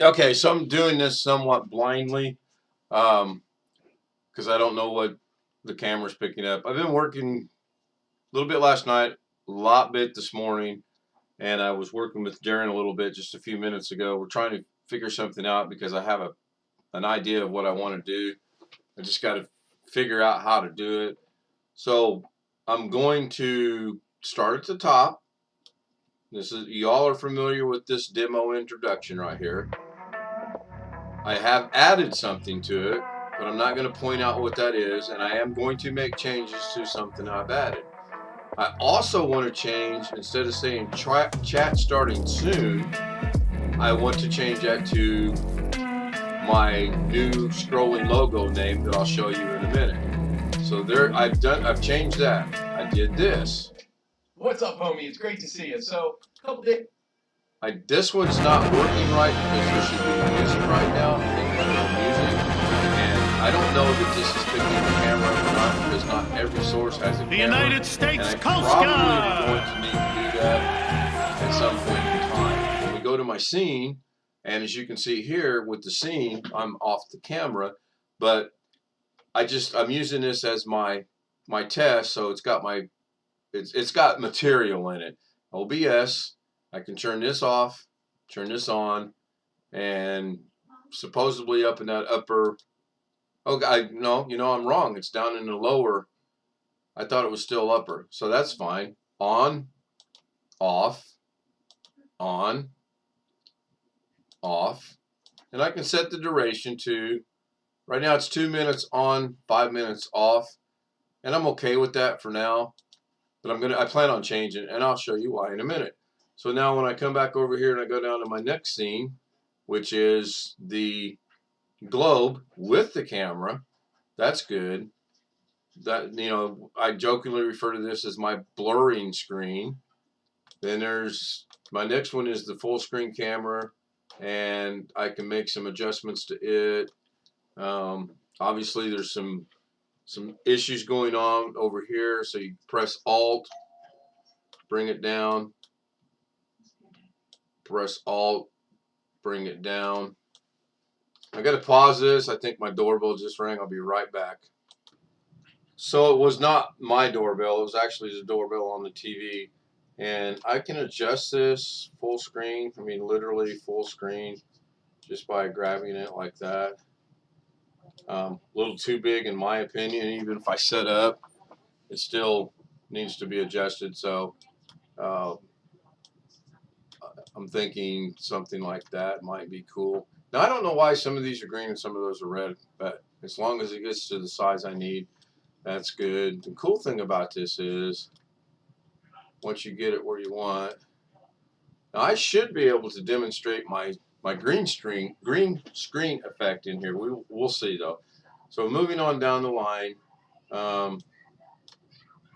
Okay, so I'm doing this somewhat blindly because I don't know what the camera's picking up. I've been working a little bit last night, a lot bit this morning, and I was working with Darren a little bit just a few minutes ago. We're trying to figure something out because I have an idea of what I want to do. I just got to figure out how to do it. So I'm going to start at the top. This is y'all are familiar with this demo introduction right here. I have added something to it, but I'm not going to point out what that is, and I am going to make changes to something I've added. I also want to change, instead of saying chat starting soon, I want to change that to my new scrolling logo name that I'll show you in a minute. So there, I've changed that. I did this. What's up, homie? It's great to see you. So, couple days. This one's not working right because there should be music right now. I think there's no music. And I don't know that this is picking the camera up or not because not every source has a camera. The United States and Coast I probably Guard. am going to need to do that at some point in time. When we go to my scene, and as you can see here with the scene, I'm off the camera, but I'm using this as my test, so it's got material in it. OBS. I can turn this off, turn this on, and supposedly up in that upper. Oh, no, I'm wrong. It's down in the lower. I thought it was still upper, so that's fine. On, off, on, off, and I can set the duration to. Right now it's 2 minutes on, 5 minutes off, and I'm okay with that for now. But I plan on changing, and I'll show you why in a minute. So now when I come back over here and I go down to my next scene, which is the globe with the camera, that's good. That, I jokingly refer to this as my blurring screen. Then there's my next one is the full screen camera, and I can make some adjustments to it. Obviously, there's some issues going on over here, so you press Alt, bring it down. Press Alt, bring it down. I got to pause this. I think my doorbell just rang. I'll be right back. So it was not my doorbell. It was actually the doorbell on the TV. And I can adjust this full screen. I mean, literally full screen just by grabbing it like that. A little too big in my opinion. Even if I set up, it still needs to be adjusted. So uh, I'm thinking something like that might be cool. Now, I don't know why some of these are green and some of those are red, but as long as it gets to the size I need, that's good. The cool thing about this is once you get it where you want, now I should be able to demonstrate my green screen effect in here. We'll see though. So moving on down the line,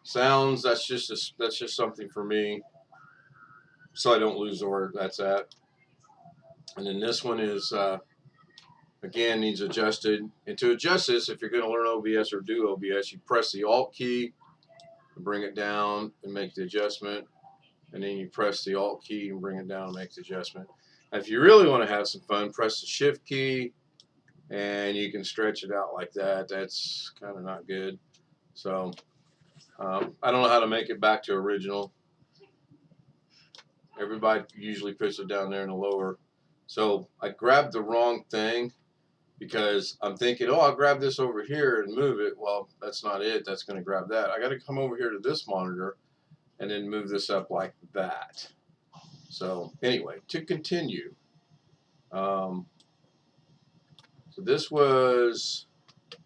sounds, that's just something for me, so I don't lose where that's at. And then this one is again needs adjusted. And to adjust this, if you're going to learn OBS or do OBS, you press the Alt key, bring it down, and make the adjustment. And then you press the Alt key and bring it down and make the adjustment. Now, if you really want to have some fun, press the Shift key, and you can stretch it out like that. That's kind of not good. So I don't know how to make it back to original. Everybody usually puts it down there in the lower. So I grabbed the wrong thing because I'm thinking, oh, I'll grab this over here and move it. Well, that's not it. That's going to grab that. I got to come over here to this monitor and then move this up like that. So anyway, to continue. So this was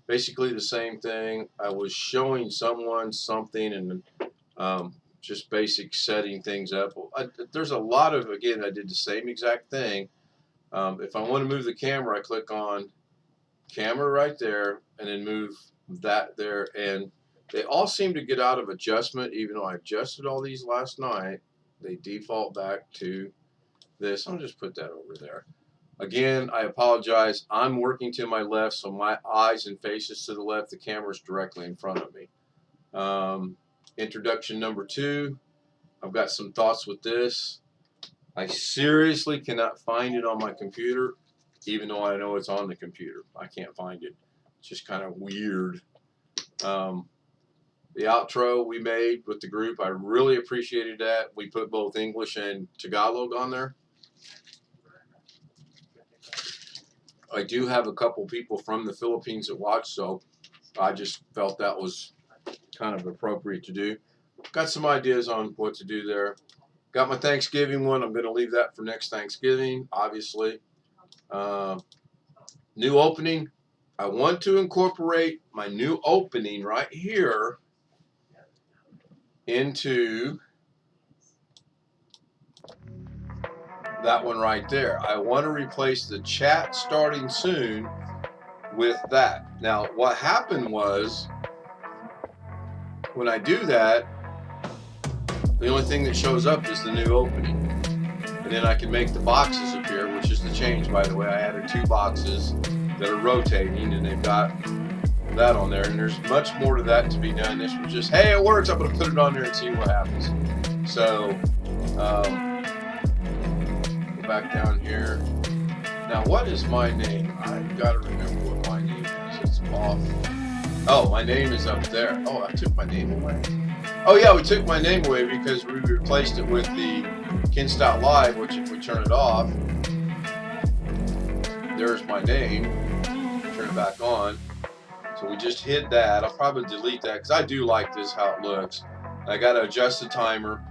basically the same thing. I was showing someone something and just basic setting things up. There's a lot of, again, I did the same exact thing. If I want to move the camera, I click on camera right there and then move that there. And they all seem to get out of adjustment, even though I adjusted all these last night. They default back to this. I'll just put that over there. Again, I apologize. I'm working to my left, so my eyes and face is to the left. The camera's directly in front of me. Introduction number 2. I've got some thoughts with this. I seriously cannot find it on my computer, even though I know it's on the computer. I can't find it. It's just kind of weird. The outro we made with the group, I really appreciated that. We put both English and Tagalog on there. I do have a couple people from the Philippines that watch, so I just felt that was kind of appropriate to do. Got some ideas on what to do there. Got my Thanksgiving one. I'm going to leave that for next Thanksgiving, obviously. New opening. I want to incorporate my new opening right here into that one right there. I want to replace the chat starting soon with that. Now, what happened was, when I do that, the only thing that shows up is the new opening. And then I can make the boxes appear, which is the change, by the way. I added 2 boxes that are rotating, and they've got that on there. And there's much more to that to be done. This was just, hey, it works. I'm going to put it on there and see what happens. So, go back down here. Now, what is my name? I've got to remember what my name is. It's off. Oh, my name is up there. Oh, I took my name away. Oh, yeah, we took my name away because we replaced it with the Ken Live, which if we turn it off, there's my name. Turn it back on. So we just hid that. I'll probably delete that because I do like this, how it looks. I got to adjust the timer.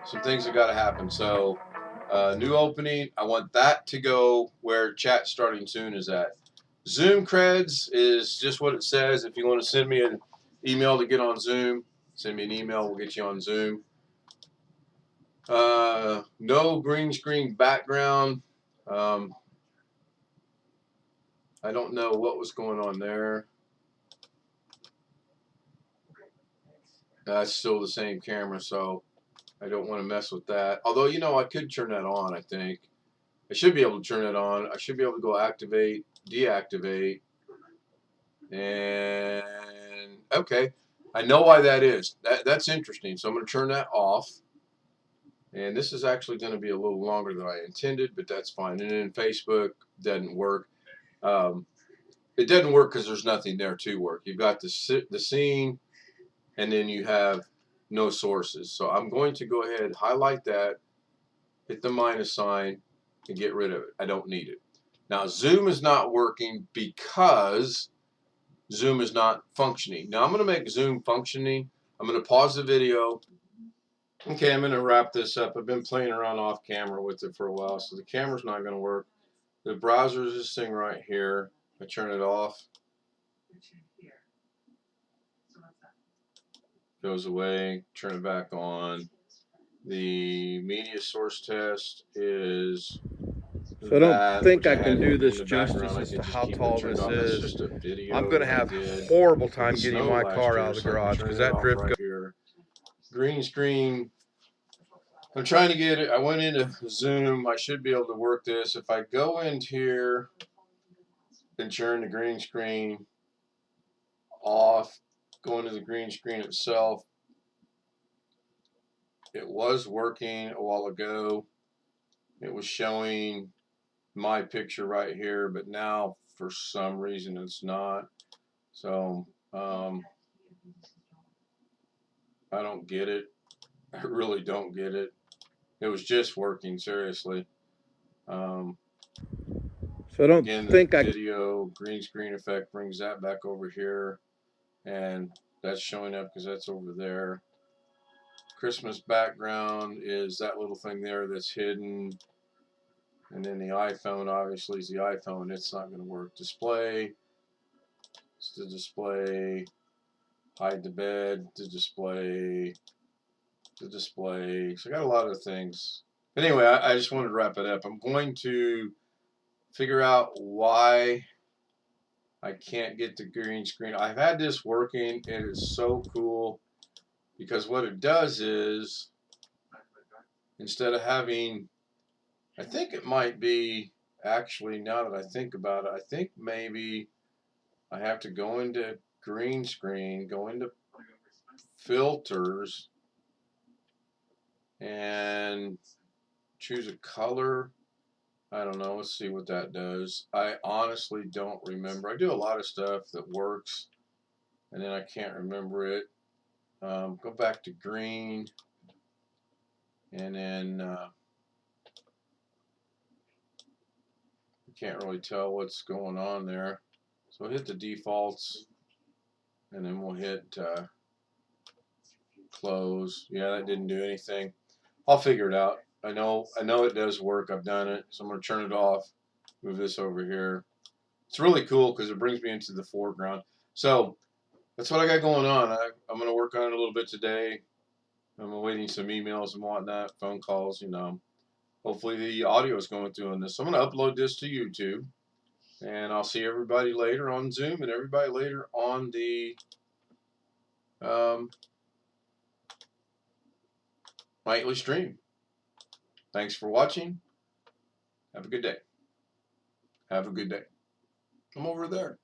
Some things have got to happen. So, new opening. I want that to go where chat starting soon is at. Zoom creds is just what it says. If you want to send me an email to get on Zoom, send me an email. We'll get you on Zoom. No green screen background. I don't know what was going on there. That's still the same camera, so I don't want to mess with that. Although, you know, I could turn that on, I think. I should be able to turn it on. I should be able to go activate, deactivate. And, okay. I know why that is. That's interesting. So I'm going to turn that off. And this is actually going to be a little longer than I intended, but that's fine. And then Facebook doesn't work. It doesn't work because there's nothing there to work. You've got the scene, and then you have no sources. So I'm going to go ahead, highlight that, hit the minus sign, and get rid of it. I don't need it. Now, Zoom is not working because Zoom is not functioning. Now, I'm going to make Zoom functioning. I'm going to pause the video. Okay, I'm going to wrap this up. I've been playing around off camera with it for a while, so the camera's not going to work. The browser is this thing right here. I turn it off. Goes away. Turn it back on. The media source test is. So I don't think I can do this justice as to how tall this is. I'm going to have a horrible time getting my car out of the garage because that drift goes. Green screen. I'm trying to get it. I went into Zoom. I should be able to work this. If I go in here and turn the green screen off, go into the green screen itself. It was working a while ago. It was showing my picture right here, but now for some reason it's not. So I don't get it. I really don't get it. It was just working, seriously. So I don't Again, think the video green screen effect brings that back over here, and that's showing up because that's over there. Christmas background is that little thing there that's hidden. And then the iPhone, obviously, is the iPhone. It's not going to work. Display. It's the display. Hide the bed. The display. The display. So I got a lot of things. Anyway, I just wanted to wrap it up. I'm going to figure out why I can't get the green screen. I've had this working. It is so cool because what it does is instead of having, I think it might be actually, now that I think about it, I think maybe I have to go into green screen, go into filters, and choose a color. I don't know. Let's see what that does. I honestly don't remember. I do a lot of stuff that works, and then I can't remember it. Go back to green, and then can't really tell what's going on there. So hit the defaults, and then we'll hit close. Yeah, that didn't do anything. I'll figure it out. I know it does work. I've done it. So I'm going to turn it off. Move this over here. It's really cool because it brings me into the foreground. So that's what I got going on. I'm going to work on it a little bit today. I'm awaiting some emails and whatnot, phone calls, you know. Hopefully the audio is going through on this. So I'm going to upload this to YouTube. And I'll see everybody later on Zoom and everybody later on the nightly stream. Thanks for watching. Have a good day. Have a good day. Come over there.